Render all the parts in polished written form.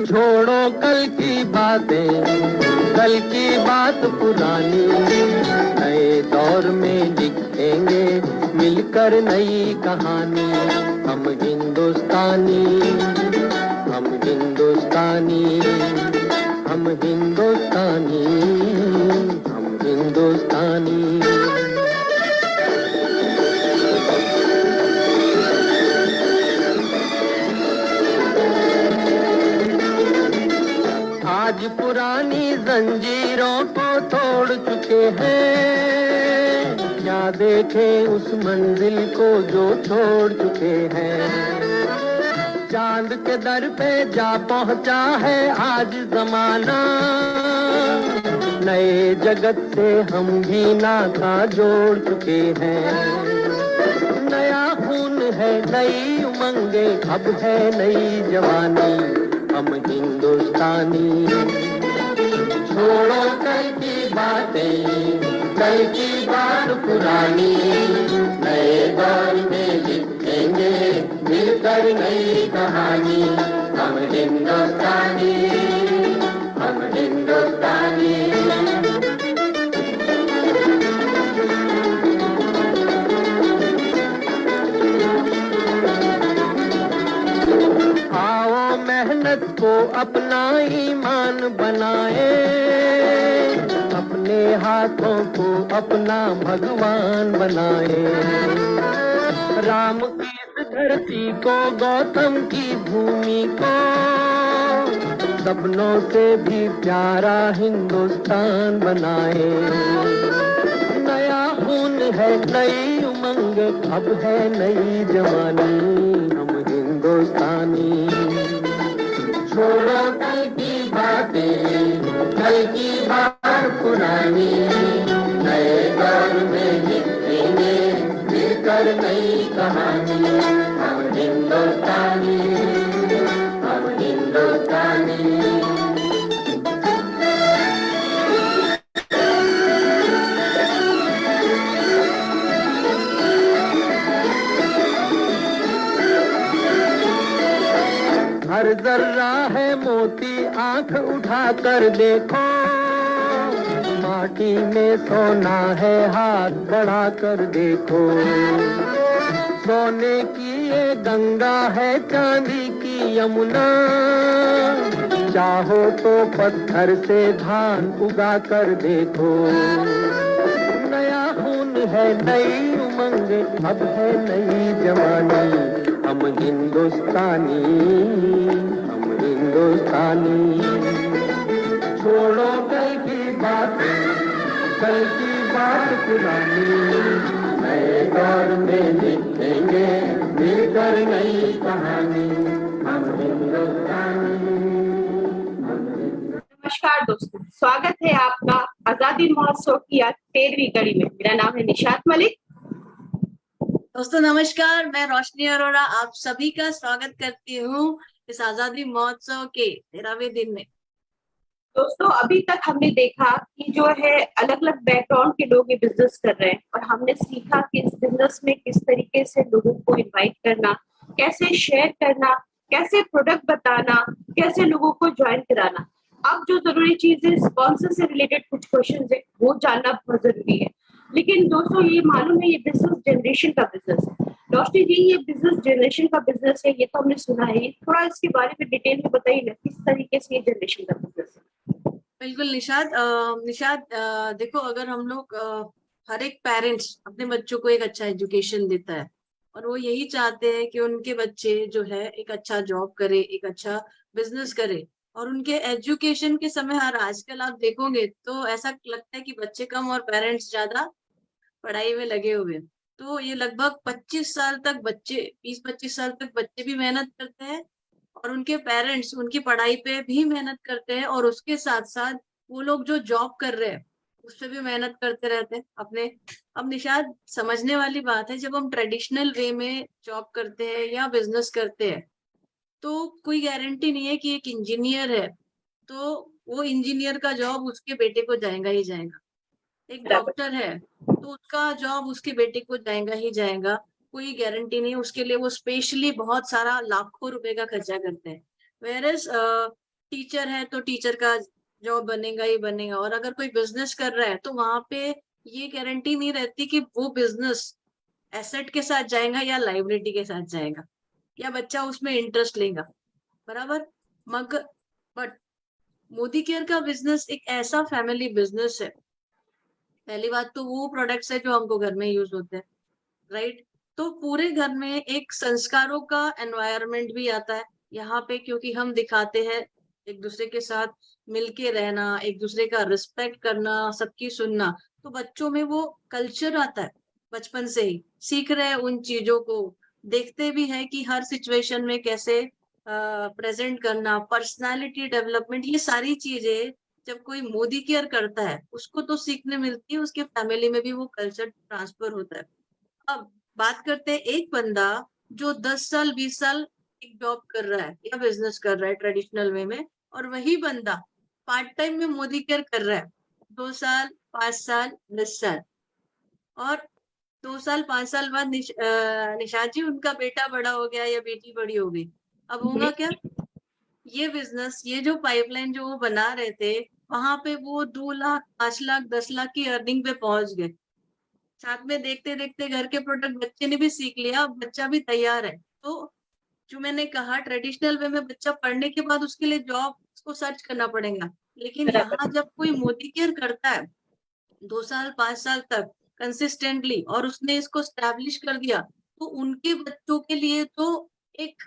छोड़ो कल की बातें, कल की बात पुरानी, नए दौर में लिखेंगे मिलकर नई कहानी। हम हिंदुस्तानी, हम हिंदुस्तानी, हम हिंदुस्तानी, हम हिंदुस्तानी। आज पुरानी जंजीरों को तोड़ चुके हैं, क्या देखे उस मंजिल को जो छोड़ चुके हैं। चांद के दर पे जा पहुंचा है आज जमाना, नए जगत से हम भी नाता जोड़ चुके हैं। नया खून है, नई उमंगे, अब है नई जवानी। हम हिंदुस्तानी, छोड़ो कल की बातें, कल की बात पुरानी, नए दौर में लिखेंगे मिलकर नई कहानी। हम हिंदुस्तानी, हम हिंदुस्तानी। आओ मेहनत को अपना ईमान बनाए, अपने हाथों को अपना भगवान बनाए। राम की इस धरती को, गौतम की भूमि को, सपनों से भी प्यारा हिंदुस्तान बनाए। नया खून है, नई उमंग, अब है नई जवानी। हम हिंदुस्तानी, छोड़ो कल की बातें, कल की बात पुरानी, नए दौर में लिखेंगे मिलकर नई कहानी। हम हिंदुस्तानी, हम हिंदुस्तानी। हर जर्रा है मोती, आंख उठा कर देखो, माटी में सोना है, हाथ बढ़ा कर देखो। सोने की ये गंगा है, चांदी की यमुना, चाहो तो पत्थर से धान उगा कर देखो। नया खून है, नई उमंग, अब है नई जवानी। हम हिंदुस्तानी, हम हिंदुस्तानी। छोड़ो कल की बातें, कल की बात पुरानी, नए दौर में लिखेंगे मिलकर नई कहानी। हम हिंदुस्तानी। नमस्कार दोस्तों, स्वागत है आपका आजादी महोत्सव की आज 13वीं कड़ी में। मेरा नाम है निशात मलिक। दोस्तों नमस्कार, मैं रोशनी अरोड़ा आप सभी का स्वागत करती हूँ इस आजादी महोत्सव के 13वें दिन में। दोस्तों, अभी तक हमने देखा कि जो है अलग अलग बैकग्राउंड के लोग ये बिजनेस कर रहे हैं, और हमने सीखा कि इस बिजनेस में किस तरीके से लोगों को इनवाइट करना, कैसे शेयर करना, कैसे प्रोडक्ट बताना, कैसे लोगों को ज्वाइन कराना। अब जो जरूरी चीज है, स्पॉन्सर से रिलेटेड कुछ क्वेश्चन है, वो जानना बहुत जरूरी है। लेकिन दोस्तों, ये मालूम है ये बिजनेस जनरेशन का बिजनेस है। रोशनी जी, ये बिजनेस जनरेशन का बिजनेस है, ये तो हमने सुना है, ये थोड़ा इसके बारे में डिटेल में बताइए ना, किस तरीके से ये जनरेशन का बिजनेस है। बिल्कुल निशात। देखो, अगर हम लोग हर एक पेरेंट्स अपने बच्चों को एक अच्छा एजुकेशन देता है, और वो यही चाहते हैं कि उनके बच्चे जो है एक अच्छा जॉब करे, एक अच्छा बिजनेस करे। और उनके एजुकेशन के समय हर आजकल आप देखोगे तो ऐसा लगता है कि बच्चे कम और पेरेंट्स ज्यादा पढ़ाई में लगे हुए हैं। तो ये लगभग 25 साल तक बच्चे, 20-25 साल तक बच्चे भी मेहनत करते हैं, और उनके पेरेंट्स उनकी पढ़ाई पे भी मेहनत करते हैं, और उसके साथ साथ वो लोग जो जॉब कर रहे हैं उस पे भी मेहनत करते रहते हैं अपने। अब निशाद, समझने वाली बात है, जब हम ट्रेडिशनल वे में जॉब करते हैं या बिजनेस करते हैं तो कोई गारंटी नहीं है कि एक इंजीनियर है तो वो इंजीनियर का जॉब उसके बेटे को जाएगा ही जाएगा। एक डॉक्टर है तो उसका जॉब उसके बेटे को जाएगा ही जाएगा, कोई गारंटी नहीं। उसके लिए वो स्पेशली बहुत सारा लाखों रुपए का खर्चा करते हैं। वेरएज टीचर है तो टीचर का जॉब बनेगा ही बनेगा, और अगर कोई बिजनेस कर रहा है तो वहां पे ये गारंटी नहीं रहती कि वो बिजनेस एसेट के साथ जाएगा या लाइबिलिटी के साथ जाएगा, या बच्चा उसमें इंटरेस्ट लेगा, बराबर। मगर बट मोदी केयर का बिजनेस एक ऐसा फैमिली बिजनेस है। पहली बात तो वो प्रोडक्ट्स है जो हमको घर में यूज होते हैं, राइट। तो पूरे घर में एक संस्कारों का एनवायरनमेंट भी आता है यहाँ पे, क्योंकि हम दिखाते हैं एक दूसरे के साथ मिलके रहना, एक दूसरे का रिस्पेक्ट करना, सबकी सुनना। तो बच्चों में वो कल्चर आता है, बचपन से ही सीख रहे हैं उन चीजों को, देखते भी है कि हर सिचुएशन में कैसे प्रेजेंट करना, पर्सनालिटी डेवलपमेंट, ये सारी चीजें जब कोई मोदी केयर करता है उसको तो सीखने मिलती है, उसके फैमिली में भी वो कल्चर ट्रांसफर होता है। अब बात करते हैं एक बंदा जो 10 साल 20 साल एक जॉब कर रहा है या बिजनेस कर रहा है ट्रेडिशनल वे में, और वही बंदा पार्ट टाइम में मोदी केयर कर रहा है 2 साल 5 साल 10 साल, और 2 साल 5 साल बाद निशाद जी उनका बेटा बड़ा हो गया या बेटी बड़ी हो गई, अब होगा क्या? ये बिजनेस, ये जो पाइपलाइन जो वो बना रहे थे, वहां पे वो 2 लाख 5 लाख 10 लाख की अर्निंग पे पहुंच गए। साथ में देखते देखते घर के प्रोडक्ट बच्चे ने भी सीख लिया, अब बच्चा भी तैयार है। तो जो मैंने कहा ट्रेडिशनल वे में बच्चा पढ़ने के बाद उसके लिए जॉब को सर्च करना पड़ेगा, लेकिन यहाँ जब कोई मोदी केयर करता है 2 साल 5 साल तक कंसिस्टेंटली, और उसने इसको स्टैब्लिश कर दिया, तो उनके बच्चों के लिए तो एक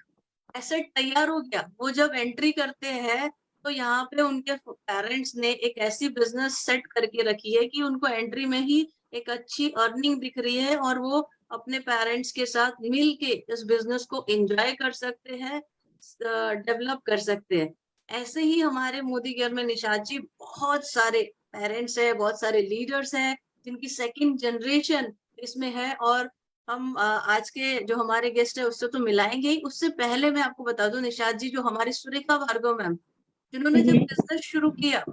एसेट तैयार हो गया। वो जब एंट्री करते हैं तो यहाँ पे उनके पेरेंट्स ने एक ऐसी बिजनेस सेट करके रखी है कि उनको एंट्री में ही एक अच्छी अर्निंग दिख रही है, और वो अपने पेरेंट्स के साथ मिल के इस बिजनेस को एंजॉय कर सकते हैं, डेवलप कर सकते हैं। ऐसे ही हमारे मोदी केयर में निशाद जी बहुत सारे पेरेंट्स है, बहुत सारे लीडर्स हैं जिनकी सेकंड जनरेशन इसमें है, और हम आज के जो हमारे गेस्ट है उससे तो मिलाएंगे ही। उससे पहले मैं आपको बता दूं निशाद जी, जो हमारी सुरेखा भार्गव मैम, जिन्होंने जब बिजनेस शुरू किया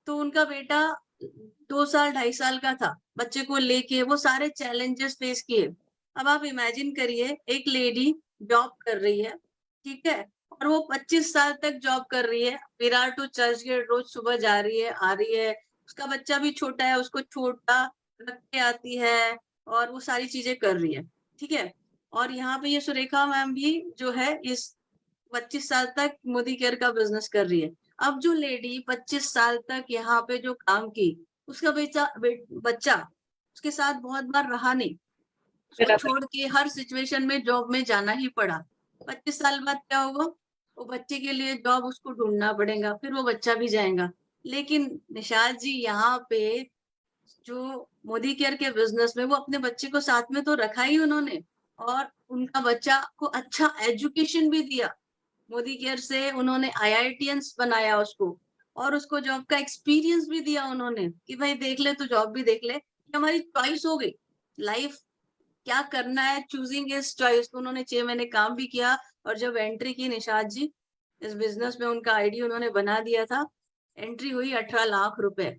तो उनका बेटा 2 साल 2.5 साल का था, बच्चे को लेके वो सारे चैलेंजेस फेस किए। अब आप इमेजिन करिए एक लेडी जॉब कर रही है, ठीक है, और वो 25 साल तक जॉब कर रही है, विरार टू चर्च गेट रोज सुबह जा रही है आ रही है, उसका बच्चा भी छोटा है, उसको छोटा रख के आती है, और वो सारी चीजें कर रही है, ठीक है। और यहाँ पे ये सुरेखा मैम भी जो है इस 25 साल तक मोदी केयर का बिजनेस कर रही है। अब जो लेडी 25 साल तक यहाँ पे जो काम की, उसका बच्चा उसके साथ बहुत बार रहा नहीं, उसको छोड़ के हर सिचुएशन में जॉब में जाना ही पड़ा। 25 साल बाद क्या होगा? वो बच्चे के लिए जॉब उसको ढूंढना पड़ेगा, फिर वो बच्चा भी जाएगा। लेकिन निशाद जी यहाँ पे जो मोदी केयर के बिजनेस में वो अपने बच्चे को साथ में तो रखा ही उन्होंने, और उनका बच्चा को अच्छा एजुकेशन भी दिया। मोदी केयर से उन्होंने IITians बनाया उसको, और उसको जॉब का एक्सपीरियंस भी दिया उन्होंने कि भाई देख ले, तू जॉब भी देख ले। हमारी चॉइस हो गई, लाइफ क्या करना है, चूजिंग इज चॉइस। तो उन्होंने 6 महीने काम भी किया, और जब एंट्री की निशाद जी इस बिजनेस में, उनका आईडी उन्होंने बना दिया था, एंट्री हुई 18 लाख रुपए।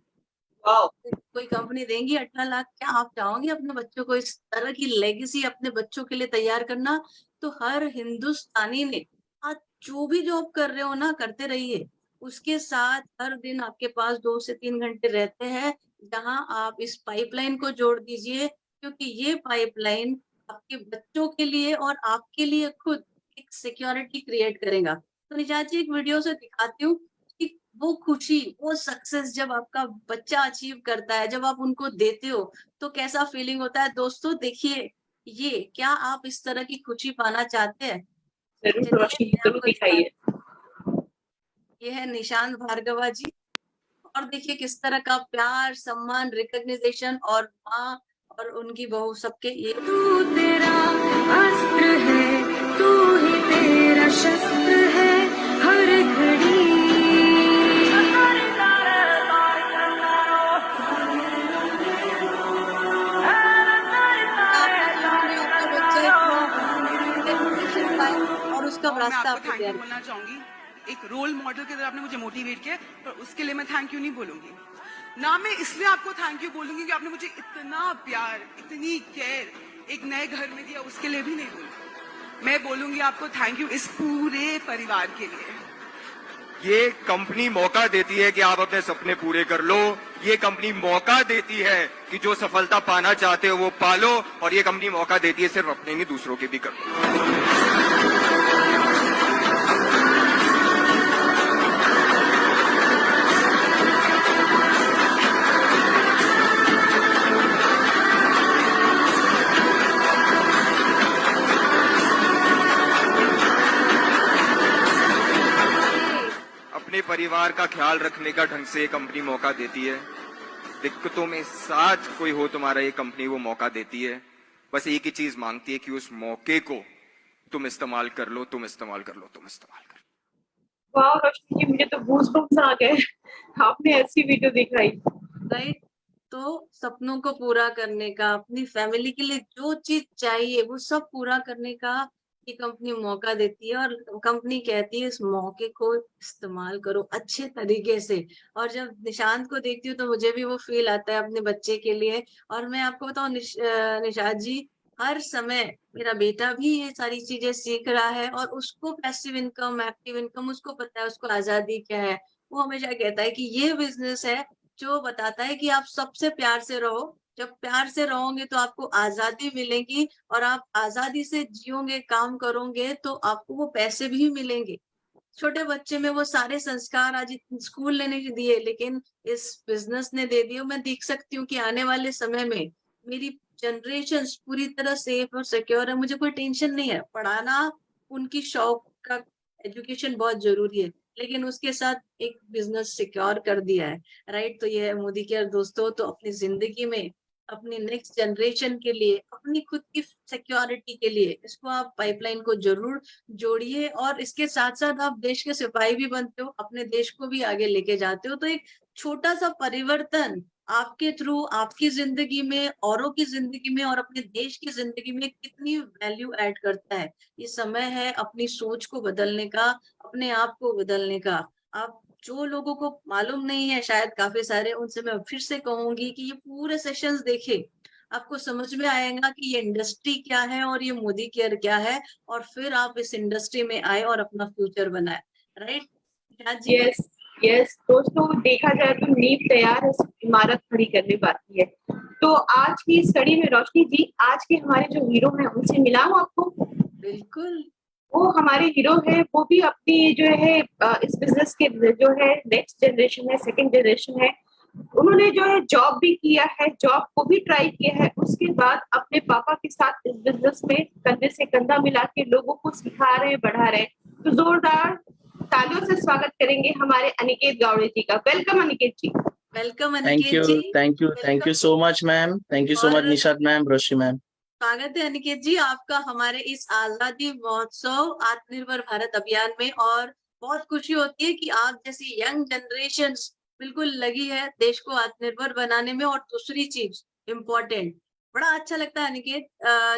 कोई कंपनी देंगी 18 लाख? क्या आप चाहोगे अपने बच्चों को इस तरह की लेगेसी अपने बच्चों के लिए तैयार करना? तो हर हिंदुस्तानी ने, आज जो भी जॉब कर रहे हो ना, करते रहिए, उसके साथ हर दिन आपके पास 2 से 3 घंटे रहते हैं, जहां आप इस पाइपलाइन को जोड़ दीजिए, क्योंकि ये पाइपलाइन आपके बच्चों के लिए और आपके लिए खुद एक सिक्योरिटी क्रिएट करेगा। तो निजात जी एक वीडियो से दिखाती हूँ कि वो खुशी, वो सक्सेस जब आपका बच्चा अचीव करता है, जब आप उनको देते हो, तो कैसा फीलिंग होता है। दोस्तों देखिए, ये क्या आप इस तरह की खुशी पाना चाहते हैं? जरूर रोशनी, जरूर दिखाइए। ये है निशांत भार्गवा जी, और देखिए किस तरह का प्यार, सम्मान, रिकॉग्निशन, और माँ और उनकी बहू सबके ये। तू तेरा अस्त्र है, तू ही तेरा शस्त्र है, हर घड़ी और उसका रास्ता आपको थैंक यू बोलना चाहूंगी। एक रोल मॉडल की तरह आपने मुझे मोटिवेट किया, पर उसके लिए मैं थैंक यू नहीं बोलूंगी ना। मैं इसलिए आपको थैंक यू बोलूंगी कि आपने मुझे इतना प्यार, इतनी केयर एक नए घर में दिया, उसके लिए भी नहीं बोलूंगी। मैं बोलूंगी आपको थैंक यू इस पूरे परिवार के लिए। ये कंपनी मौका देती है कि आप अपने सपने पूरे कर लो। ये कंपनी मौका देती है कि जो सफलता पाना चाहते हो वो पालो, और ये कंपनी मौका देती है सिर्फ अपने नहीं दूसरों के भी करो। अपने परिवार का ख्याल रखने का ढंग से ये कंपनी मौका देती है। दिक्कतों में साथ कोई हो तुम्हारा, ये कंपनी वो मौका देती है। बस एक ही चीज मांगती है कि उस मौके को तुम इस्तेमाल कर लो, तुम इस्तेमाल कर लो, तुम इस्तेमाल कर लो। वाह रोशनी जी, मुझे तो गूज़बम्स आ गए आपने ऐसी वीडियो दिखाई। राइट। तो सपनों को पूरा करने का, अपनी फैमिली के लिए जो चीज चाहिए वो सब पूरा करने का ये कंपनी मौका देती है, और कंपनी कहती है इस मौके को इस्तेमाल करो अच्छे तरीके से। और जब निशांत को देखती हूँ तो मुझे भी वो फील आता है अपने बच्चे के लिए। और मैं आपको बताऊं निशांत जी, हर समय मेरा बेटा भी ये सारी चीजें सीख रहा है, और उसको पैसिव इनकम, एक्टिव इनकम उसको पता है, उसको आजादी क्या है। वो हमेशा कहता है कि ये बिजनेस है जो बताता है कि आप सबसे प्यार से रहो। जब प्यार से रहोगे तो आपको आजादी मिलेगी, और आप आजादी से जियोगे, काम करोगे तो आपको वो पैसे भी मिलेंगे। छोटे बच्चे में वो सारे संस्कार आज स्कूल ने नहीं दिए, लेकिन इस बिजनेस ने दे दिए। मैं देख सकती हूँ कि आने वाले समय में मेरी जनरेशन पूरी तरह सेफ और सिक्योर है। मुझे कोई टेंशन नहीं है। पढ़ाना उनकी शौक का, एजुकेशन बहुत जरूरी है, लेकिन उसके साथ एक बिजनेस सिक्योर कर दिया है। राइट। तो ये है मोदी केयर दोस्तों। तो अपनी जिंदगी में अपनी नेक्स्ट जनरेशन के लिए, अपनी खुद की सिक्योरिटी के लिए इसको आप पाइपलाइन को जरूर जोड़िए, और इसके साथ साथ आप देश के सिपाही भी बनते हो, अपने देश को भी आगे लेके जाते हो। तो एक छोटा सा परिवर्तन आपके थ्रू आपकी जिंदगी में, औरों की जिंदगी में और अपने देश की जिंदगी में कितनी वैल्यू ऐड करता है। ये समय है अपनी सोच को बदलने का, अपने आप को बदलने का। आप जो लोगों को मालूम नहीं है, शायद काफी सारे, उनसे मैं फिर से कहूंगी कि ये पूरे सेशंस देखे, आपको समझ में आएगा कि ये इंडस्ट्री क्या है और ये मोदी केयर क्या है, और फिर आप इस इंडस्ट्री में आए और अपना फ्यूचर बनाए। राइट जी। यस यस दोस्तों, देखा जाए तो नींव तैयार है, इमारत खड़ी करने बाकी है। तो आज की इस कड़ी में रोशनी जी, आज के हमारे जो हीरो हैं उनसे मिलाऊं आपको? बिल्कुल। वो हमारे हीरो है, वो भी अपनी जो है इस बिजनेस के जो है नेक्स्ट जनरेशन है, सेकंड जनरेशन है। उन्होंने जो है जॉब भी किया है, जॉब को भी ट्राई किया है, उसके बाद अपने पापा के साथ इस बिजनेस में कंधे से कंधा मिला के लोगों को सिखा रहे हैं, बढ़ा रहे हैं। तो जोरदार तालियों से स्वागत करेंगे हमारे अनिकेत गावड़े जी का। Welcome Aniket ji. Welcome thank Aniket you, जी। Thank you so much ma'am, thank you so much और निशात मैम, रोशनी मैम। स्वागत है अनिकेत जी आपका हमारे इस आजादी महोत्सव आत्मनिर्भर भारत अभियान में। और बहुत खुशी होती है कि आप जैसी यंग जनरेशन बिल्कुल लगी है देश को आत्मनिर्भर बनाने में। और दूसरी चीज इम्पोर्टेंट, बड़ा अच्छा लगता है अनिकेत,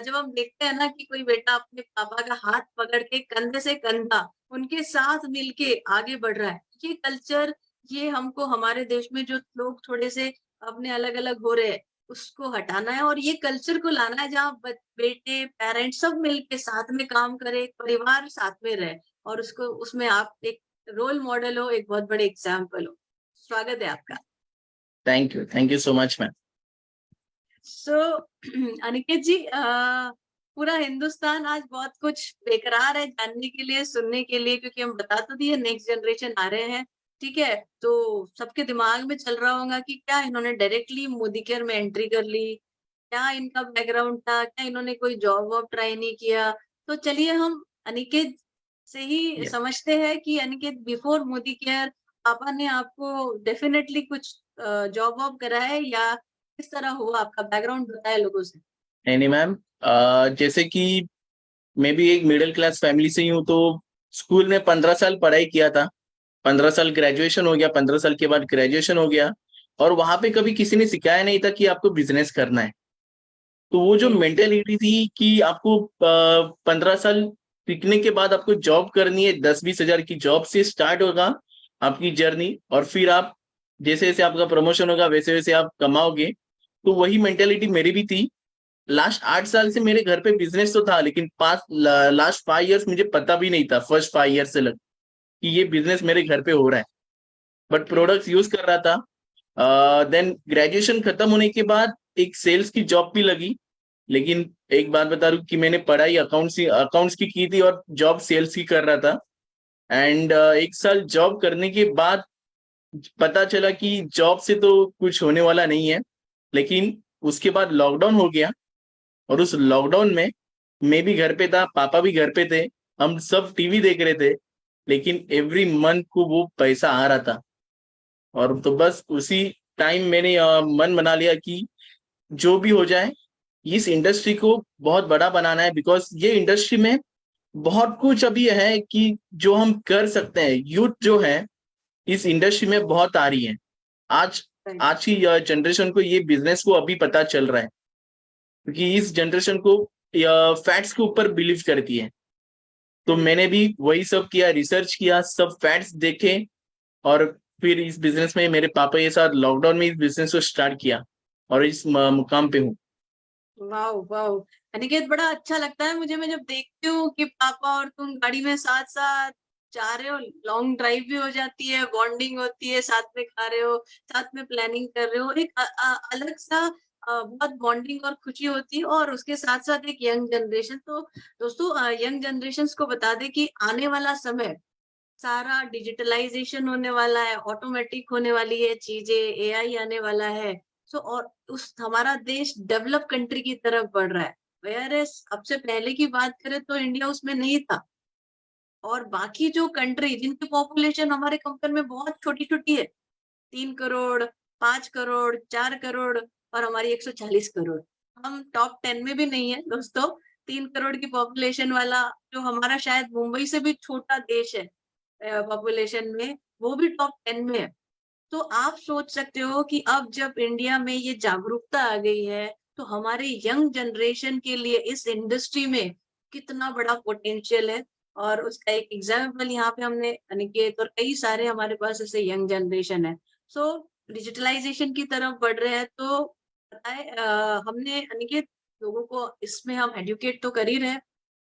जब हम देखते हैं ना कि कोई बेटा अपने पापा का हाथ पकड़ के कंधे से कंधा उनके साथ मिलके आगे बढ़ रहा है। ये कल्चर, ये हमको हमारे देश में जो लोग थोड़े से अपने अलग अलग हो रहे हैं उसको हटाना है, और ये कल्चर को लाना है जहाँ बेटे, पेरेंट्स सब मिलके साथ में काम करे, परिवार साथ में रहे, और उसको, उसमें आप एक रोल मॉडल हो, एक बहुत बड़े एग्जाम्पल हो। स्वागत है आपका। Thank you so much ma'am. So Aniket ji, पूरा हिंदुस्तान आज बहुत कुछ बेकरार है जानने के लिए, सुनने के लिए, क्योंकि हम बता तो दिए नेक्स्ट जनरेशन आ रहे हैं। ठीक है, तो सबके दिमाग में चल रहा होगा कि क्या इन्होंने डायरेक्टली मोदी केयर में एंट्री कर ली, क्या इनका बैकग्राउंड था, क्या इन्होंने कोई जॉब वॉब ट्राई नहीं किया। तो चलिए हम अनिकेत से ही समझते हैं कि अनिकेत, बिफोर मोदी केयर पापा ने आपको डेफिनेटली कुछ जॉब वॉब करा है, या किस तरह हुआ, आपका बैकग्राउंड बताए लोगों से। नहीं मैम, जैसे कि मैं भी एक मिडिल क्लास फैमिली से ही हूँ, तो स्कूल में 15 साल पढ़ाई किया था, 15 साल ग्रेजुएशन हो गया, 15 साल के बाद ग्रेजुएशन हो गया, और वहां पे कभी किसी ने सिखाया नहीं था कि आपको बिजनेस करना है। तो वो जो मेंटेलिटी थी कि आपको 15 साल सीखने के बाद आपको जॉब करनी है, 10-20 हजार की जॉब से स्टार्ट होगा आपकी जर्नी, और फिर आप जैसे जैसे आपका प्रमोशन होगा वैसे वैसे आप कमाओगे। तो वही मेंटेलिटी मेरी भी थी। लास्ट 8 साल से मेरे घर पे बिजनेस तो था, लेकिन लास्ट 5 इयर्स मुझे पता भी नहीं था, फर्स्ट 5 ईयर से लग कि ये बिजनेस मेरे घर पे हो रहा है, बट प्रोडक्ट्स यूज कर रहा था। देन ग्रेजुएशन खत्म होने के बाद एक सेल्स की जॉब भी लगी, लेकिन एक बात बता दूं कि मैंने पढ़ाई अकाउंट्स की थी और जॉब सेल्स की कर रहा था। एंड 1 साल जॉब करने के बाद पता चला कि जॉब से तो कुछ होने वाला नहीं है, लेकिन उसके बाद लॉकडाउन हो गया, और उस लॉकडाउन में मैं भी घर पे था, पापा भी घर पे थे, हम सब टीवी देख रहे थे, लेकिन एवरी मंथ को वो पैसा आ रहा था। और तो बस उसी टाइम मैंने मन बना लिया कि जो भी हो जाए इस इंडस्ट्री को बहुत बड़ा बनाना है, बिकॉज ये इंडस्ट्री में बहुत कुछ अभी है कि जो हम कर सकते हैं। यूथ जो है इस इंडस्ट्री में बहुत आ रही है। आज आज की जनरेशन को ये बिजनेस को अभी पता चल रहा है, क्योंकि इस जनरेशन को फैक्ट्स के ऊपर बिलीव करती है। तो मैंने भी वही सब किया, रिसर्च किया, सब फैक्ट्स देखे, और फिर इस बिजनेस में मेरे पापा के साथ लॉकडाउन में इस बिजनेस को स्टार्ट किया, और इस मुकाम पे हूँ। वाह वाह, अनिकेत बड़ा अच्छा लगता है मुझे, मैं जब देखती हूँ कि पापा और तुम गाड़ी में साथ साथ जा रहे हो, लॉन्ग ड्राइव भी हो जाती है, बॉन्डिंग होती है, साथ में खा रहे हो, साथ में प्लानिंग कर रहे हो, एक अलग सा बहुत बॉन्डिंग और खुशी होती है। और उसके साथ साथ एक यंग जनरेशन, तो दोस्तों यंग जनरेशन को बता दें कि आने वाला समय सारा डिजिटलाइजेशन होने वाला है, ऑटोमेटिक होने वाली है चीजें, एआई आने वाला है। सो और उस हमारा देश डेवलप कंट्री की तरफ बढ़ रहा है। वेयर सबसे पहले की बात करें तो इंडिया उसमें नहीं था, और बाकी जो कंट्री जिनकी पॉपुलेशन हमारे कंपेयर में बहुत छोटी छोटी है, 3 करोड़, 5 करोड़, 4 करोड़, और हमारी 140 करोड़, हम टॉप 10 में भी नहीं है दोस्तों। 3 करोड़ की पॉपुलेशन वाला जो हमारा शायद मुंबई से भी छोटा देश है पॉपुलेशन में, वो भी टॉप 10 में है। तो आप सोच सकते हो कि अब जब इंडिया में ये जागरूकता आ गई है, तो हमारे यंग जनरेशन के लिए इस इंडस्ट्री में कितना बड़ा पोटेंशियल है। और उसका एक एग्जाम्पल यहाँ पे हमने अनिकेत, और कई सारे हमारे पास ऐसे यंग जनरेशन है। सो डिजिटलाइजेशन की तरफ बढ़ रहे हैं, तो पता है हमने अनिकेत लोगों को इसमें हम एडुकेट तो कर ही रहे हैं,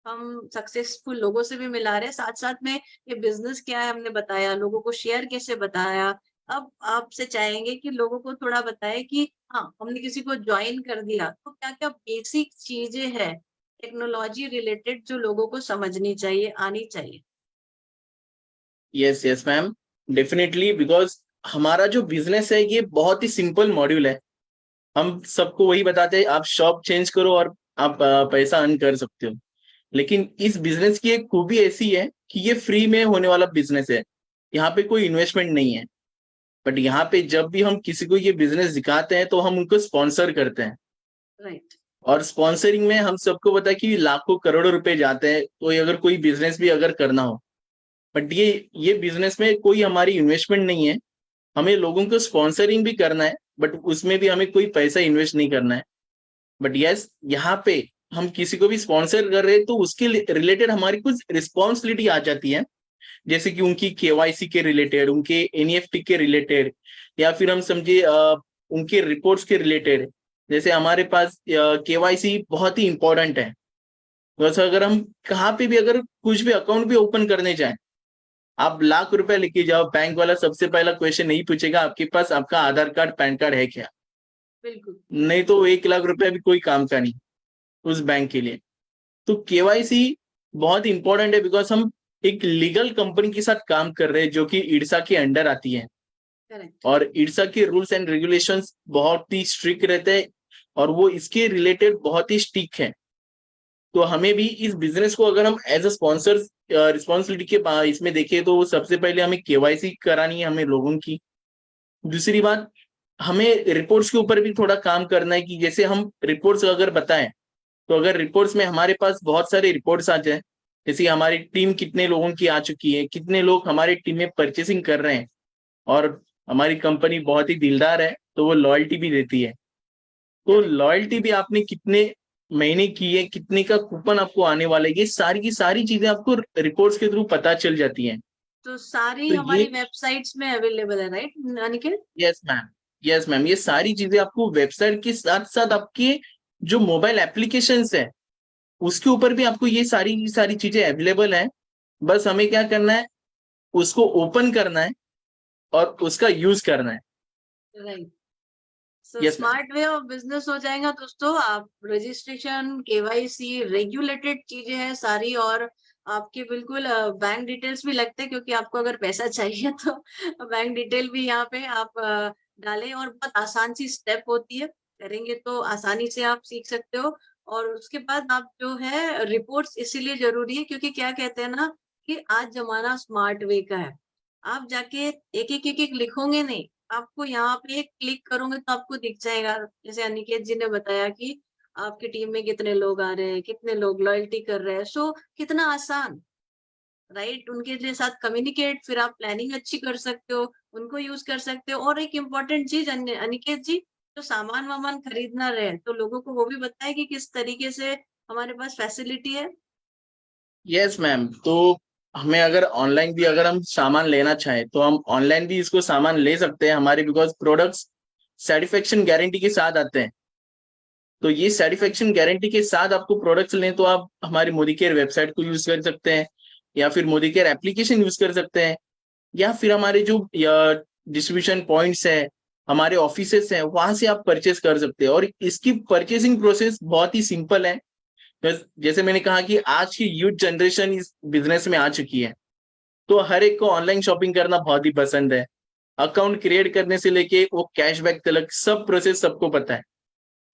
हम सक्सेसफुल लोगों से भी मिला रहे हैं, साथ साथ में ये बिजनेस क्या है हमने बताया, लोगों को शेयर कैसे बताया। अब आपसे चाहेंगे कि लोगों को थोड़ा बताएं कि हाँ, हमने किसी को ज्वाइन कर दिया तो क्या क्या बेसिक चीजें हैं टेक्नोलॉजी रिलेटेड जो लोगों को समझनी चाहिए, आनी चाहिए। Yes yes ma'am, definitely, because हमारा जो बिजनेस है ये बहुत ही सिंपल मॉड्यूल है। हम सबको वही बताते हैं, आप शॉप चेंज करो और आप पैसा अर्न कर सकते हो। लेकिन इस बिजनेस की एक खूबी ऐसी है कि ये फ्री में होने वाला बिजनेस है, यहाँ पे कोई इन्वेस्टमेंट नहीं है। बट यहाँ पे जब भी हम किसी को ये बिजनेस दिखाते हैं तो हम उनको स्पॉन्सर करते हैं, राइट। और स्पॉन्सरिंग में हम सबको पता है कि लाखों करोड़ों रुपए जाते हैं, तो अगर कोई बिजनेस भी अगर करना हो, बट ये बिजनेस में कोई हमारी इन्वेस्टमेंट नहीं है। हमें लोगों को स्पॉन्सरिंग भी करना है, बट उसमें भी हमें कोई पैसा इन्वेस्ट नहीं करना है। बट यस, यहाँ पे हम किसी को भी स्पॉन्सर कर रहे हैं तो उसके रिलेटेड हमारी कुछ रिस्पॉन्सिबिलिटी आ जाती है, जैसे कि उनकी केवाईसी के रिलेटेड, उनके एनईएफटी के रिलेटेड, या फिर हम समझे उनके रिपोर्ट्स के रिलेटेड। जैसे हमारे पास केवाईसी बहुत ही इंपॉर्टेंट है। वैसे अगर हम कहाँ पे भी अगर कुछ भी अकाउंट भी ओपन करने जाएं, आप लाख रुपए लेके जाओ, बैंक वाला सबसे पहला क्वेश्चन नहीं पूछेगा आपके पास आपका आधार कार्ड पैन कार्ड है क्या। बिल्कुल। नहीं तो 1 लाख रुपए भी कोई काम का नहीं उस बैंक के लिए। तो केवाईसी बहुत इंपॉर्टेंट है, बिकॉज हम एक लीगल कंपनी के साथ काम कर रहे हैं जो कि इड्सा के अंडर आती है, करेक्ट। और इड्सा के रूल्स एंड रेगुलेशंस बहुत ही स्ट्रिक्ट रहते हैं, और वो इसके रिलेटेड बहुत ही स्ट्रिक्ट है। तो हमें भी इस बिजनेस को अगर हम एज अ स्पॉन्सर रिस्पॉन्सिबिलिटी के इसमें देखें तो सबसे पहले हमें केवाईसी करानी है हमें लोगों की। दूसरी बात, हमें रिपोर्ट्स के ऊपर भी थोड़ा काम करना है, कि जैसे हम रिपोर्ट्स अगर बताएं, तो अगर रिपोर्ट्स में हमारे पास बहुत सारे रिपोर्ट्स आ जाए, जैसे हमारी टीम कितने लोगों की आ चुकी है, कितने लोग हमारी टीम में परचेसिंग कर रहे हैं, और हमारी कंपनी बहुत ही दिलदार है तो वो लॉयल्टी भी देती है। तो लॉयल्टी भी आपने कितने महीने की है, कितने का कूपन आपको आने वाला है, ये सारी की सारी चीजें आपको रिपोर्ट्स के थ्रू पता चल जाती हैं। तो सारी तो हमारी ये वेबसाइट्स में अवेलेबल है, right Aniket? Yes ma'am, yes ma'am, ये सारी चीजें आपको वेबसाइट के साथ साथ आपके जो मोबाइल एप्लीकेशंस है उसके ऊपर भी आपको ये सारी सारी चीजें अवेलेबल है। बस हमें क्या करना है, उसको ओपन करना है और उसका यूज करना है। Right. So yes ma'am. Smart way of business हो जाएगा दोस्तों। आप रजिस्ट्रेशन, केवाईसी, रेगुलेटेड चीजें हैं सारी, और आपके बिल्कुल बैंक डिटेल्स भी लगते हैं, क्योंकि आपको अगर पैसा चाहिए तो बैंक डिटेल भी यहाँ पे आप डालें, और बहुत आसान सी स्टेप होती है, करेंगे तो आसानी से आप सीख सकते हो। और उसके बाद आप जो है रिपोर्ट्स इसीलिए जरूरी है, क्योंकि क्या कहते हैं ना कि आज जमाना स्मार्ट वे का है। आप जाके एक एक लिखोगे नहीं, आपको यहाँ पे एक क्लिक करोगे तो आपको दिख जाएगा। जैसे अनिकेत जी ने बताया कि आपकी टीम में कितने लोग आ रहे हैं, कितने लोग लॉयल्टी कर रहे हैं, सो कितना आसान, राइट। उनके लिए साथ कम्युनिकेट, फिर आप प्लानिंग अच्छी कर सकते हो, उनको यूज कर सकते हो। और एक इम्पोर्टेंट चीज अनिकेत जी, जो सामान वामान खरीदना रहे तो लोगों को वो भी बताए कि किस तरीके से हमारे पास फैसिलिटी है। Yes ma'am. तो हमें अगर ऑनलाइन भी अगर हम सामान लेना चाहें तो हम ऑनलाइन भी इसको सामान ले सकते हैं हमारे, बिकॉज प्रोडक्ट्स सेटिस्फेक्शन गारंटी के साथ आते हैं। तो ये सेटिस्फेक्शन गारंटी के साथ आपको प्रोडक्ट्स लें तो आप हमारी मोदी केयर वेबसाइट को यूज कर सकते हैं, या फिर मोदी केयर एप्लीकेशन यूज कर सकते हैं, या फिर हमारे जो डिस्ट्रीब्यूशन पॉइंट्स है, हमारे ऑफिसेस हैं, वहां से आप परचेस कर सकते हैं। और इसकी परचेसिंग प्रोसेस बहुत ही सिंपल है। जैसे मैंने कहा कि आज की यूथ जनरेशन इस बिजनेस में आ चुकी है, तो हर एक को ऑनलाइन शॉपिंग करना बहुत ही पसंद है। अकाउंट क्रिएट करने से लेके वो कैशबैक तक सब प्रोसेस सबको पता है।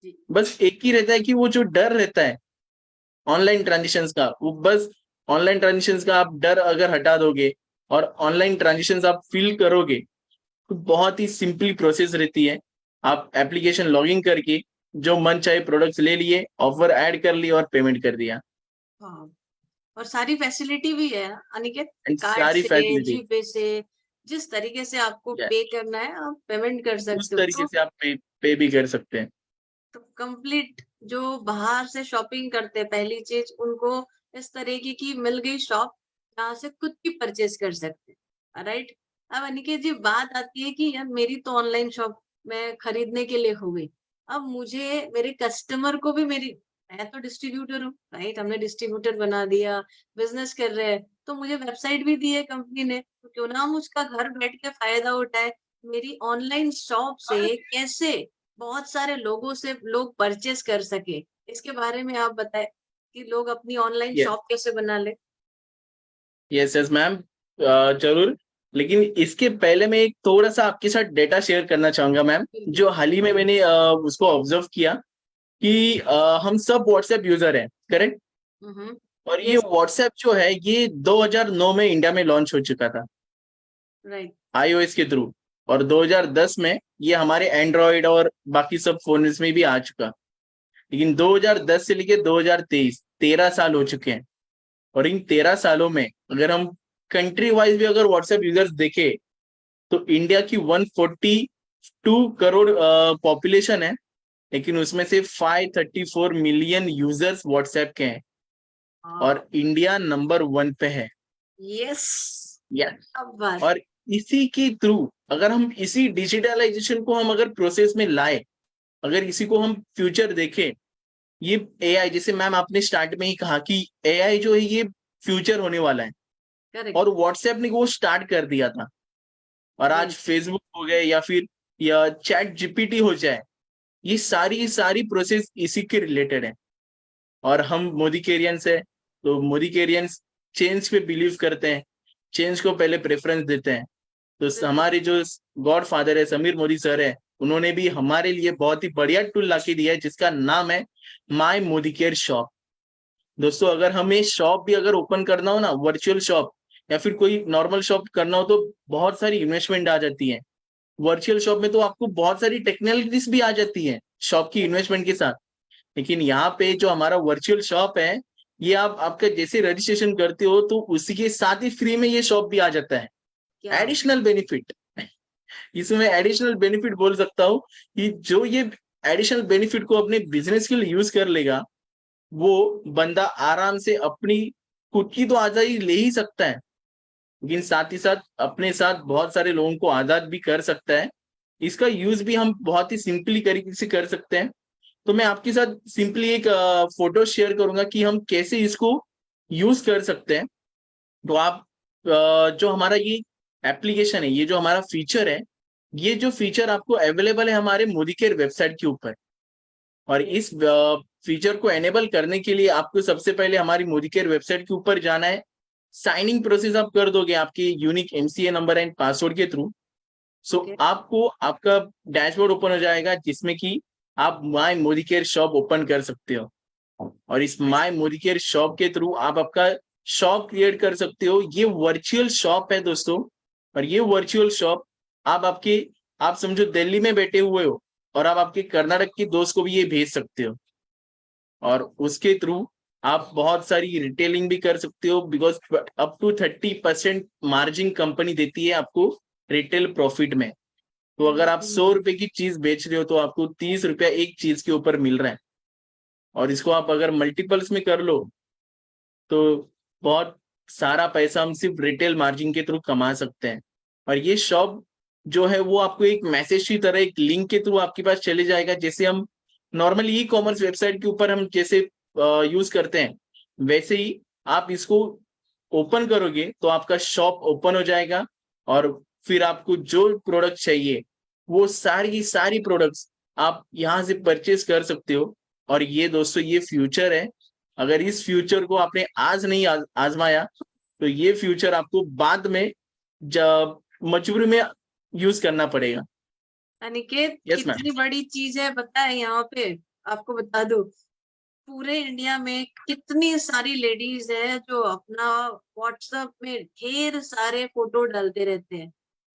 जी। बस एक ही रहता है कि वो जो डर रहता है ऑनलाइन ट्रांजेक्शन्स का, वो बस ऑनलाइन ट्रांजेक्शन्स का आप डर अगर हटा दोगे और ऑनलाइन ट्रांजेक्शन्स आप फिल करोगे, तो बहुत ही सिंपल प्रोसेस रहती है। आप एप्लीकेशन लॉगिन करके जो मन चाहे प्रोडक्ट्स ले लिए, ऑफर ऐड कर लिया और पेमेंट कर दिया, हाँ, और सारी फैसिलिटी भी है अनिकेत, एंड कार्ड सारी से, फैसिलिटी जीपे से, जिस तरीके से आपको पे करना है आप पेमेंट कर उस सकते हो। तरीके से आप पे भी कर सकते हैं। तो कंप्लीट जो बाहर से शॉपिंग करते हैं, पहली चीज उनको इस तरीके की मिल गई शॉप जहाँ से खुद की परचेज कर सकते हैं, राइट। अब अनिकेत जी, बात आती है कि यार मेरी तो ऑनलाइन शॉप में खरीदने के लिए हो गई, अब मुझे मेरे कस्टमर को भी मेरी, मैं तो डिस्ट्रीब्यूटर हूँ, राइट, हमने डिस्ट्रीब्यूटर बना दिया, बिजनेस कर रहे हैं, तो मुझे वेबसाइट भी दी है कंपनी ने, तो क्यों ना हम उसका घर बैठ के फायदा उठाए। मेरी ऑनलाइन शॉप से कैसे बहुत सारे लोगों से लोग परचेस कर सके, इसके बारे में आप बताएं कि लोग अपनी ऑनलाइन यस शॉप कैसे बना ले। यस यस मैम, जरूर। लेकिन इसके पहले मैं एक थोड़ा सा आपके साथ डेटा शेयर करना चाहूंगा मैम, जो हाल ही में मैंने उसको ऑब्जर्व किया कि हम सब व्हाट्सएप यूजर हैं, करेक्ट। हम्म। और ये यस। व्हाट्सएप जो है ये 2009 में इंडिया में लॉन्च हो चुका था राइट। iOS के थ्रू, और 2010 में ये हमारे एंड्रॉइड और बाकी सब फोन्स में भी आ चुका। लेकिन 2010 से लेके 2023 13 साल हो चुके हैं। और इन 13 सालों में अगर हम कंट्री वाइज भी अगर व्हाट्सएप यूजर्स देखे तो इंडिया की 142 करोड़ पॉपुलेशन है, लेकिन उसमें से 534 मिलियन यूजर्स व्हाट्सएप के हैं, और इंडिया नंबर 1 पे है। यस। यस। अब बात। और इसी के थ्रू अगर हम इसी डिजिटलाइजेशन को हम अगर प्रोसेस में लाए, अगर इसी को हम फ्यूचर देखें, ये एआई, जैसे मैम आपने स्टार्ट में ही कहा कि एआई जो है ये फ्यूचर होने वाला है, करेक्ट। और व्हाट्सएप ने वो स्टार्ट कर दिया था। और आज फेसबुक हो गए या फिर या चैट जीपीटी हो जाए, ये सारी सारी प्रोसेस इसी के रिलेटेड है। और हम मोदी केरियंस है, तो मोदी केरियंस चेंज पे बिलीव करते हैं, चेंज को पहले प्रेफरेंस देते हैं। तो हमारे जो गॉड फादर है समीर मोदी सर है, उन्होंने भी हमारे लिए बहुत ही बढ़िया टूल लाके दिया है जिसका नाम है माय मोदी केयर शॉप। दोस्तों, अगर हमें शॉप भी अगर ओपन करना हो ना, वर्चुअल शॉप या फिर कोई नॉर्मल शॉप करना हो, तो बहुत सारी इन्वेस्टमेंट आ जाती है। वर्चुअल शॉप में तो आपको बहुत सारी टेक्नोलॉजीज भी आ जाती है शॉप की इन्वेस्टमेंट के साथ। लेकिन यहाँ पे जो हमारा वर्चुअल शॉप है, ये आप आपका जैसे रजिस्ट्रेशन करते हो तो उसी के साथ ही फ्री में ये शॉप भी आ जाता है। एडिशनल बेनिफिट, इसमें एडिशनल बेनिफिट बोल सकता हूँ कि जो ये एडिशनल बेनिफिट को अपने बिजनेस के लिए यूज कर लेगा, वो बंदा आराम से अपनी खुद की तो आजादी ले ही सकता है, लेकिन साथ ही साथ अपने साथ बहुत सारे लोगों को आजाद भी कर सकता है। इसका यूज भी हम बहुत ही सिंपली तरीके से कर सकते हैं। तो मैं आपके साथ सिंपली एक फोटो शेयर करूंगा कि हम कैसे इसको यूज कर सकते हैं। तो आप जो हमारा ये एप्लीकेशन है, ये जो हमारा फीचर है, ये जो फीचर आपको अवेलेबल है हमारे मोदी केयर वेबसाइट के ऊपर। और इस फीचर को एनेबल करने के लिए आपको सबसे पहले हमारी मोदी केयर वेबसाइट के ऊपर जाना है। साइनिंग प्रोसेस आप कर दोगे आपके unique MCA number and password के थ्रू। सो Okay. आपको आपका डैशबोर्ड ओपन हो जाएगा जिसमें कि आप my Modi care shop open कर सकते हो। और is my Modi care shop के थ्रू आप आपका शॉप क्रिएट कर सकते हो। ये वर्चुअल शॉप है दोस्तों, और ये वर्चुअल शॉप आप समझो दिल्ली में बैठे हुए हो और आप आपके कर्नाटक के दोस्त को भी ये भेज सकते हो, और उसके थ्रू आप बहुत सारी रिटेलिंग भी कर सकते हो, because up to 30% margin company देती है आपको रिटेल प्रॉफिट में। तो अगर आप 100 रुपए की चीज बेच रहे हो तो आपको 30 रुपया एक चीज के ऊपर मिल रहा है। और इसको आप अगर मल्टीपल्स में कर लो तो बहुत सारा पैसा हम सिर्फ रिटेल मार्जिन के थ्रू कमा सकते हैं। और ये शॉप जो है वो आपको एक मैसेज की तरह एक लिंक के थ्रू आपके पास चले जाएगा। जैसे हम नॉर्मली ई कॉमर्स वेबसाइट के ऊपर हम जैसे यूज करते हैं, वैसे ही आप इसको ओपन करोगे तो आपका शॉप ओपन हो जाएगा। और फिर आपको जो प्रोडक्ट चाहिए वो सारी प्रोडक्ट्स आप यहाँ से परचेज कर सकते हो। और ये दोस्तों ये फ्यूचर है। अगर इस फ्यूचर को आपने आज नहीं आजमाया तो ये फ्यूचर आपको बाद में जब मजबूरी में यूज करना पड़ेगा। Aniket, yes ma'am. कितनी बड़ी चीज है पता है यहाँ पे? आपको बता दो, पूरे इंडिया में कितनी सारी लेडीज है जो अपना व्हाट्सएप में ढेर सारे फोटो डालते रहते हैं,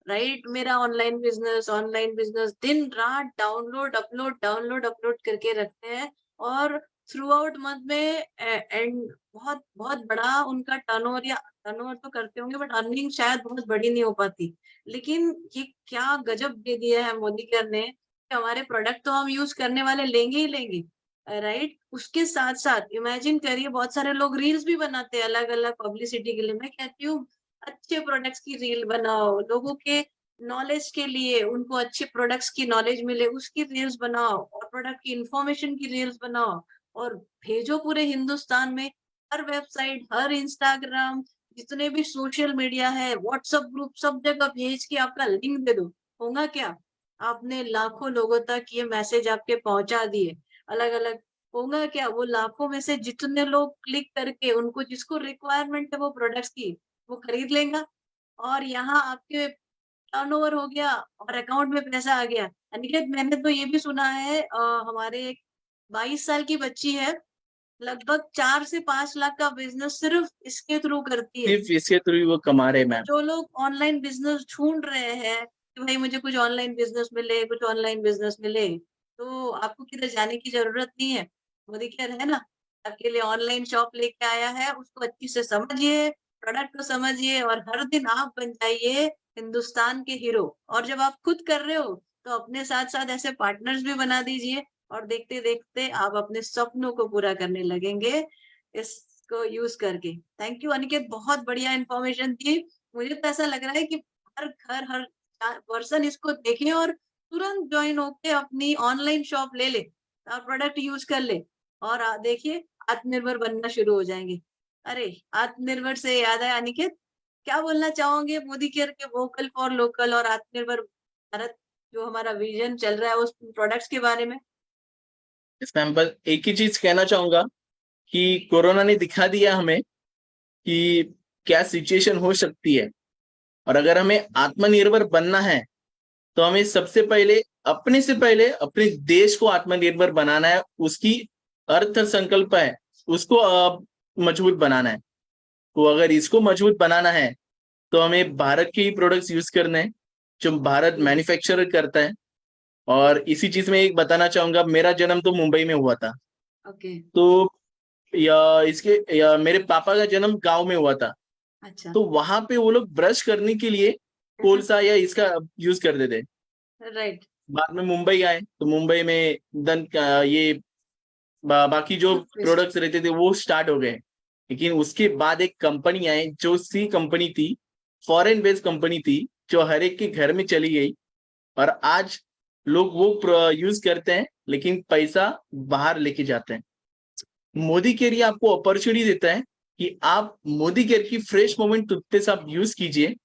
राइट? मेरा ऑनलाइन बिजनेस दिन रात डाउनलोड अपलोड करके रखते हैं। और थ्रू आउट मंथ में एंड बहुत बहुत बड़ा उनका टर्नओवर तो करते होंगे, बट अर्निंग शायद बहुत बड़ी नहीं हो पाती। लेकिन ये क्या गजब दे दिया है मोदी केयर ने कि हमारे प्रोडक्ट तो हम यूज करने वाले लेंगे ही लेंगे, राइट? उसके साथ साथ इमेजिन करिए, बहुत सारे लोग रील्स भी बनाते हैं अलग अलग पब्लिसिटी के लिए। मैं कहती हूँ अच्छे प्रोडक्ट्स की रील बनाओ, लोगों के नॉलेज के लिए, उनको अच्छे प्रोडक्ट्स की नॉलेज मिले उसकी रील्स बनाओ, और प्रोडक्ट की इंफॉर्मेशन की रील्स बनाओ और भेजो पूरे हिंदुस्तान में। हर वेबसाइट, हर इंस्टाग्राम, जितने भी सोशल मीडिया है, व्हाट्सएप ग्रुप, सब जगह भेज के आपका लिंक दे दो। होगा क्या? आपने लाखों लोगों तक ये मैसेज आपके पहुंचा दिए अलग अलग। होगा क्या? वो लाखों में से जितने लोग क्लिक करके उनको जिसको रिक्वायरमेंट है वो प्रोडक्ट्स की, वो खरीद लेगा। और यहाँ आपके टर्नओवर हो गया और अकाउंट में पैसा आ गया। अनिकेत, मैंने तो ये भी सुना है, हमारे एक 22 साल की बच्ची है, लगभग 4 से 5 लाख का बिजनेस सिर्फ इसके थ्रू करती है। सिर्फ इसके थ्रू ही वो कमा रहे मैम। जो लोग ऑनलाइन बिजनेस ढूंढ रहे हैं कि भाई मुझे कुछ ऑनलाइन बिजनेस मिले, तो आपको किधर जाने की जरूरत नहीं है। मोदी केयर है ना, आपके लिए ऑनलाइन शॉप लेके आया है। उसको अच्छी से समझिए, प्रोडक्ट को समझिए, और हर दिन आप बन जाइए हिंदुस्तान के हीरो। और जब आप खुद कर रहे हो तो अपने साथ साथ ऐसे पार्टनर्स भी बना दीजिए, और देखते देखते आप अपने सपनों को पूरा करने लगेंगे इसको यूज करके। थैंक यू अनिकेत, बहुत बढ़िया इंफॉर्मेशन दी। मुझे तो ऐसा लग रहा है कि हर घर, हर पर्सन इसको देखे और तुरंत ज्वाइन होके अपनी ऑनलाइन शॉप ले ले और प्रोडक्ट यूज कर ले, और देखिए आत्मनिर्भर बनना शुरू हो जाएंगे। अरे, आत्मनिर्भर से याद है अनिकेत, क्या बोलना चाहोगे मोदी केयर के वोकल फॉर लोकल और आत्मनिर्भर भारत जो हमारा विजन चल रहा है उस प्रोडक्ट्स के बारे में? इस मैम बस एक ही चीज कहना चाहूंगा कि कोरोना ने दिखा दिया हमें कि क्या सिचुएशन हो सकती है। और अगर हमें आत्मनिर्भर बनना है तो हमें सबसे पहले अपने देश को आत्मनिर्भर बनाना है। उसकी अर्थ संकल्प है, उसको मजबूत बनाना है। तो अगर इसको मजबूत बनाना है तो हमें भारत के ही प्रोडक्ट्स यूज करने हैं जो भारत मैन्युफैक्चर करता है। और इसी चीज में एक बताना चाहूंगा, मेरा जन्म तो मुंबई में हुआ था, ओके। तो मेरे पापा का जन्म गांव में हुआ था। अच्छा। तो वहां पे वो लोग ब्रश करने के लिए कोलसा या इसका यूज करते थे। राइट। बाद में मुंबई आए तो मुंबई में ये बाकी जो प्रोडक्ट्स रहते थे वो स्टार्ट हो गए। लेकिन उसके बाद एक कंपनी आई जो सी कंपनी थी, फॉरेन बेस्ड कंपनी थी, जो हर एक के घर में चली गई। और आज लोग वो यूज करते हैं लेकिन पैसा बाहर लेके जाते हैं। मोदी केयर ये आपको अपॉर्चुनिटी देता है कि आप मोदी केयर की फ्रेश मोमेंट टूथपेस्ट आप यूज कीजिए,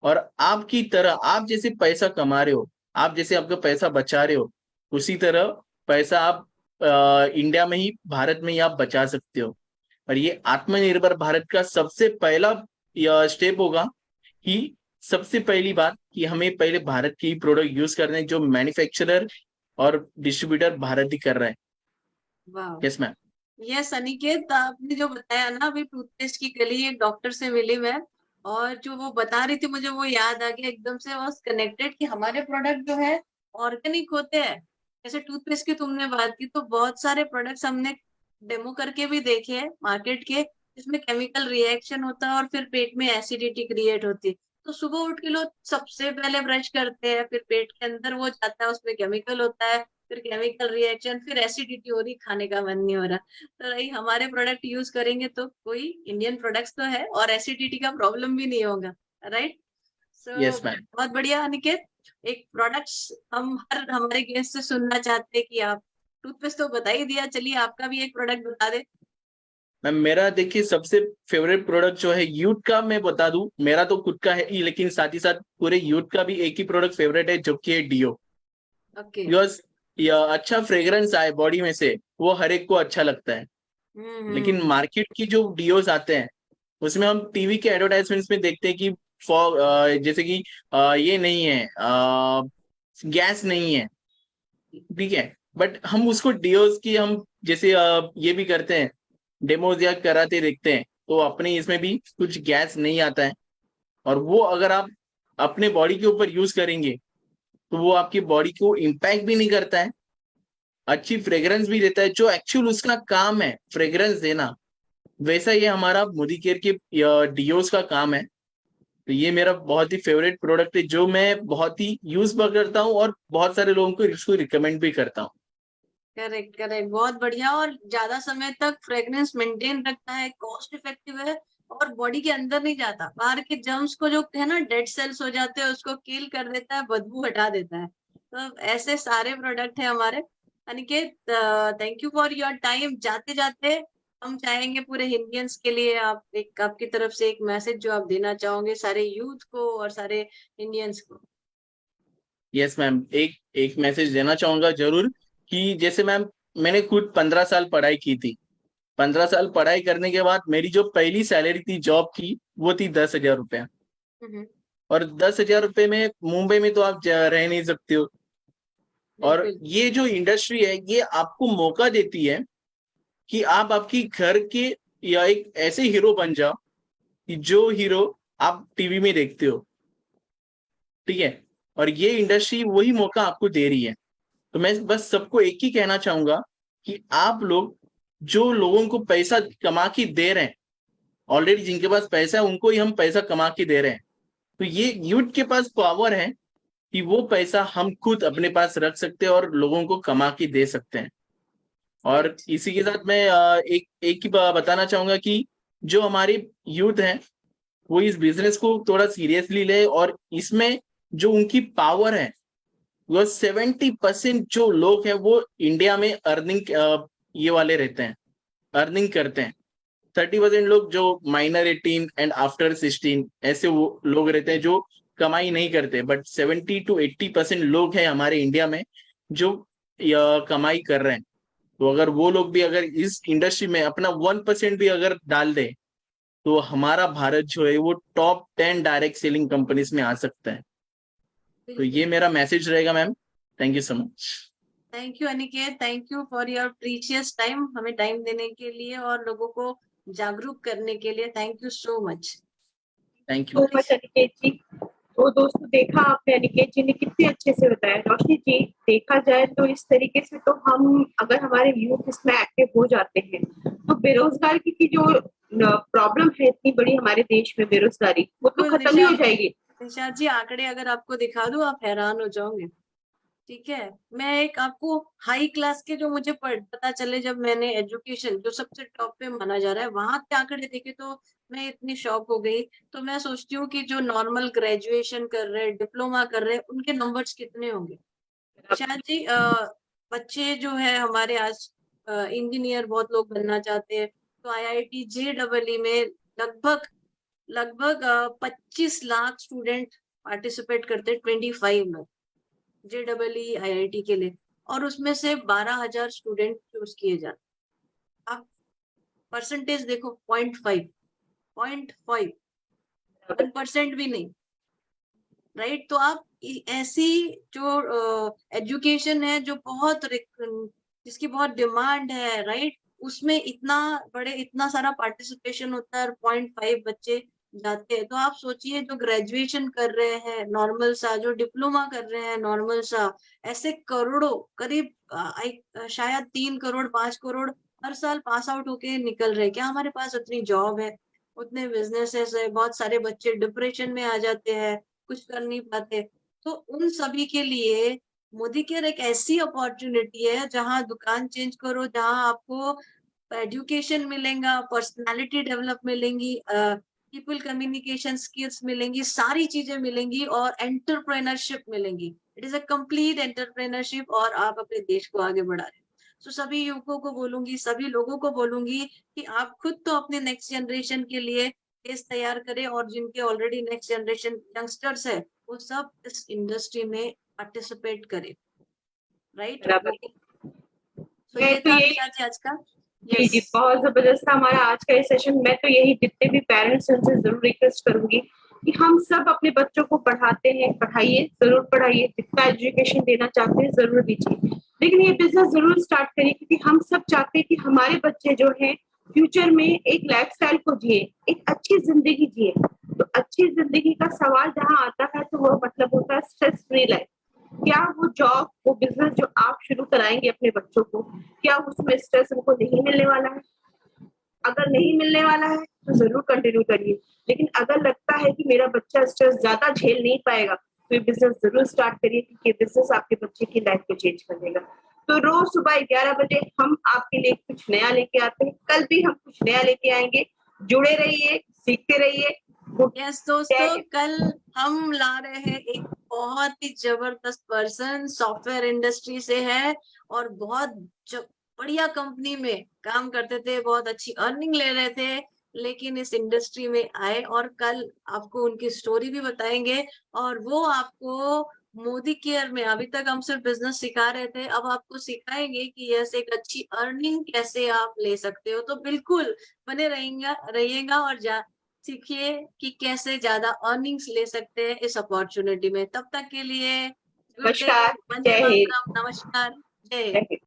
और आपकी तरह आप जैसे पैसा कमा रहे हो, आप जैसे आपका पैसा बचा रहे हो, उसी तरह पैसा आप इंडिया में ही, भारत में ही आप बचा सकते हो। और ये आत्मनिर्भर भारत का सबसे पहला स्टेप होगा कि सबसे पहली बात कि हमें पहले भारत के ही प्रोडक्ट यूज करने हैं, जो मैन्युफैक्चरर और डिस्ट्रीब्यूटर भारत ही कर रहा है। वाह। Yes ma'am. यस अनिकेत, आपने जो बताया ना अभी टूथपेस्ट की गली, एक डॉक्टर से मिली मैं, और जो वो बता रही थी मुझे वो याद आ गया एकदम से, वॉज कनेक्टेड कि हमारे प्रोडक्ट जो है ऑर्गेनिक होते हैं। जैसे टूथपेस्ट की तुमने बात की, तो बहुत सारे प्रोडक्ट्स हमने डेमो करके भी देखे हैं मार्केट के, जिसमें केमिकल रिएक्शन होता है और फिर पेट में एसिडिटी क्रिएट होती है। तो सुबह उठ के लोग सबसे पहले ब्रश करते हैं, फिर पेट के अंदर वो जाता है, उसमें केमिकल होता है, फिर केमिकल रिएक्शन, फिर एसिडिटी हो रही, खाने का मन नहीं हो रहा। तो भाई हमारे प्रोडक्ट यूज करेंगे तो कोई इंडियन प्रोडक्ट्स तो है और एसिडिटी का प्रॉब्लम भी नहीं होगा, राइट? So yes ma'am. बहुत बढ़िया अनिकेत। एक प्रोडक्ट्स हम हर हमारे गेस्ट से सुनना चाहते हैं कि आप टूथपेस्ट तो बता ही दिया, चलिए आपका भी एक प्रोडक्ट बता दे। मैम मेरा देखिए सबसे फेवरेट प्रोडक्ट जो है यूथ का, मैं बता दूं, मेरा तो खुद का है ही, लेकिन साथ ही साथ पूरे यूथ का भी एक ही प्रोडक्ट फेवरेट है, जो कि है डियो। ओके। बिकॉज अच्छा फ्रेग्रेंस आए बॉडी में से, वो हर एक को अच्छा लगता है। लेकिन मार्केट की जो डियोस आते हैं, उसमें हम टीवी के एडवर्टाइजमेंट्स में देखते हैं कि जैसे कि ये नहीं है, गैस नहीं है, ठीक है, बट हम उसको डियोस की हम जैसे ये भी करते हैं, डेमोज या कराते देखते हैं, तो अपने इसमें भी कुछ गैस नहीं आता है। और वो अगर आप अपने बॉडी के ऊपर यूज करेंगे तो वो आपकी बॉडी को इम्पैक्ट भी नहीं करता है, अच्छी फ्रेग्रेंस भी देता है, जो एक्चुअल उसका काम है फ्रेग्रेंस देना, वैसा ये हमारा मोदी केयर के डियोस का काम है। तो ये मेरा बहुत ही फेवरेट प्रोडक्ट है, जो मैं बहुत ही यूज करता हूँ और बहुत सारे लोगों को इसको रिकमेंड भी करता हूँ। करेक्ट करेक्ट, बहुत बढ़िया। और ज्यादा समय तक फ्रेग्रेंस मेंटेन रखता है, कॉस्ट इफेक्टिव है, और बॉडी के अंदर नहीं जाता, बाहर के जर्म्स को जो है ना डेड सेल्स हो जाते हैं उसको किल कर देता है, बदबू हटा देता है। तो ऐसे सारे प्रोडक्ट है हमारे। Aniket, thank you for your time. जाते जाते हम चाहेंगे पूरे इंडियंस के लिए आप एक, आपकी तरफ से एक मैसेज जो आप देना चाहोगे सारे यूथ को और सारे इंडियंस को। यस मैम, एक मैसेज देना चाहूंगा जरूर, कि जैसे मैम मैंने खुद 15 साल पढ़ाई की थी। 15 साल पढ़ाई करने के बाद मेरी जो पहली सैलरी थी जॉब की, वो थी 10,000 रुपया। और 10,000 रुपये में मुंबई में तो आप रह नहीं सकते हो। और बिल्कुल। ये जो इंडस्ट्री है, ये आपको मौका देती है कि आप आपकी घर के या एक ऐसे हीरो बन जाओ कि जो हीरो आप टीवी में देखते हो, ठीक है। और ये इंडस्ट्री वही मौका आपको दे रही है। तो मैं बस सबको एक ही कहना चाहूंगा कि आप लोग, जो लोगों को पैसा कमा के दे रहे हैं, ऑलरेडी जिनके पास पैसा है उनको ही हम पैसा कमा के दे रहे हैं, तो ये यूथ के पास पावर है कि वो पैसा हम खुद अपने पास रख सकते हैं और लोगों को कमा के दे सकते हैं। और इसी के साथ मैं एक ही बताना चाहूंगा कि जो हमारे यूथ हैं, वो इस बिजनेस को थोड़ा सीरियसली ले, और इसमें जो उनकी पावर है, वो 70% जो लोग हैं वो इंडिया में अर्निंग ये वाले रहते हैं, अर्निंग करते हैं। 30% लोग जो माइनर 18 एंड आफ्टर 16 ऐसे वो लोग रहते हैं जो कमाई नहीं करते, बट 70 to 80% लोग हैं हमारे इंडिया में जो कमाई कर रहे हैं। तो अगर वो लोग भी अगर इस इंडस्ट्री में अपना 1% भी अगर डाल दे, तो हमारा भारत जो है वो टॉप 10 डायरेक्ट सेलिंग कंपनीज में आ सकता है। तो ये मेरा मैसेज रहेगा ma'am. Thank you so much. Thank you Aniket, thank you for your precious time, हमें टाइम देने के लिए और लोगों को जागरूक करने के लिए। Thank you so much. Thank so you. Much Aniket ji. तो दोस्तों देखा आपने अनिकेत जी ने कितने अच्छे से बताया। रोशनी जी, देखा जाए तो इस तरीके से तो हम, अगर हमारे यूथ इसमें एक्टिव हो जाते हैं, तो बेरोजगार की जो प्रॉब्लम है इतनी बड़ी हमारे देश में, बेरोजगारी, वो तो खत्म ही हो जाएगी। निशाद जी, आंकड़े अगर आपको दिखा दूं आप हैरान हो जाओगे। ठीक है, मैं एक आपको हाई क्लास के जो मुझे पता चले, जब मैंने एजुकेशन जो सबसे टॉप पे माना जा रहा है वहां के आंकड़े देखे, तो मैं इतनी शॉक हो गई। तो मैं सोचती हूँ कि जो नॉर्मल ग्रेजुएशन कर रहे हैं, डिप्लोमा कर रहे हैं, उनके नंबर्स कितने होंगे। शायद जी बच्चे जो है हमारे आज इंजीनियर बहुत लोग बनना चाहते हैं, तो IIT JEE में लगभग 25 लाख स्टूडेंट पार्टिसिपेट करते हैं, 25 लाख JEE IIT के लिए, और उसमें से 12,000 स्टूडेंट चूज किए जाते। आप परसेंटेज देखो, 0.5 1% भी नहीं, राइट। तो आप ऐसी जो एजुकेशन है जो जिसकी बहुत डिमांड है, राइट, उसमें इतना सारा पार्टिसिपेशन होता है और 0.5 बच्चे जाते हैं। तो आप सोचिए, जो ग्रेजुएशन कर रहे हैं नॉर्मल सा, जो डिप्लोमा कर रहे हैं नॉर्मल सा, ऐसे करोड़ों, करीब शायद 3 करोड़ 5 करोड़ हर साल पास आउट होके निकल रहे हैं। क्या हमारे पास उतनी जॉब है, उतने बिजनेसेस है? बहुत सारे बच्चे डिप्रेशन में आ जाते हैं, कुछ कर नहीं पाते। तो उन सभी के लिए मोदी केयर एक ऐसी अपॉर्चुनिटी है जहां दुकान चेंज करो, जहां आपको एजुकेशन मिलेगा, पर्सनालिटी डेवलप मिलेंगी, पीपल कम्युनिकेशन स्किल्स मिलेंगी, सारी चीजें मिलेंगी और एंटरप्रेन्योरशिप मिलेंगी। It is a complete entrepreneurship और आप अपने देश को आगे बढ़ा रहे हैं। तो सभी युवकों को बोलूंगी, सभी लोगों को बोलूंगी कि आप खुद तो अपने नेक्स्ट जनरेशन के लिए केस तैयार करें, और जिनके ऑलरेडी नेक्स्ट जनरेशन यंगस्टर्स है वो सब इस इंडस्ट्री में पार्टिसिपेट करें, राइट। बराबर। तो मैं ये तो था यही निशा जी आज का। जी जी, बहुत जबरदस्त था हमारा आज का ये सेशन। मैं तो यही जितने भी पेरेंट्स हैं उनसे जरूर रिक्वेस्ट करूंगी कि हम सब अपने बच्चों को पढ़ाते हैं, पढ़ाइए, जरूर पढ़ाइए, जितना एजुकेशन देना चाहते हैं जरूर दीजिए, लेकिन ये बिजनेस जरूर स्टार्ट करिए, क्योंकि हम सब चाहते हैं कि हमारे बच्चे जो हैं फ्यूचर में एक लाइफस्टाइल को जिए, एक अच्छी जिंदगी जिए। तो अच्छी जिंदगी का सवाल जहाँ आता है तो वो मतलब होता है स्ट्रेस फ्री लाइफ। क्या वो जॉब, वो बिजनेस जो आप शुरू कराएंगे अपने बच्चों को, क्या उसमें स्ट्रेस उनको नहीं मिलने वाला है? अगर नहीं मिलने वाला है तो जरूर कंटिन्यू करिए, लेकिन अगर लगता है कि मेरा बच्चा स्ट्रेस ज्यादा झेल नहीं पाएगा तो ये बिजनेस जरूर स्टार्ट करिए, क्योंकि ये बिजनेस आपके बच्चे की लाइफ को चेंज कर देगा। तो रोज सुबह 11 बजे हम आपके लिए कुछ नया लेके आते हैं, कल भी हम कुछ नया लेके आएंगे। जुड़े रहिए, सीखते रहिए। यस दोस्तों, कल हम ला रहे हैं एक बहुत ही जबरदस्त पर्सन, सॉफ्टवेयर इंडस्ट्री से है और बहुत बढ़िया कंपनी में काम करते थे, बहुत अच्छी अर्निंग ले रहे थे, लेकिन इस इंडस्ट्री में आए, और कल आपको उनकी स्टोरी भी बताएंगे। और वो आपको मोदी केयर में, अभी तक हम सिर्फ बिजनेस सिखा रहे थे, अब आपको सिखाएंगे कि यस, एक अच्छी अर्निंग कैसे आप ले सकते हो। तो बिल्कुल बने रहिएगा और सीखिए कि कैसे ज्यादा अर्निंग्स ले सकते हैं इस अपॉर्चुनिटी में। तब तक के लिए गुड डे, नमस्कार, वंदे जय हिंद। मातरम, नमस्कार, जय जय हिंद।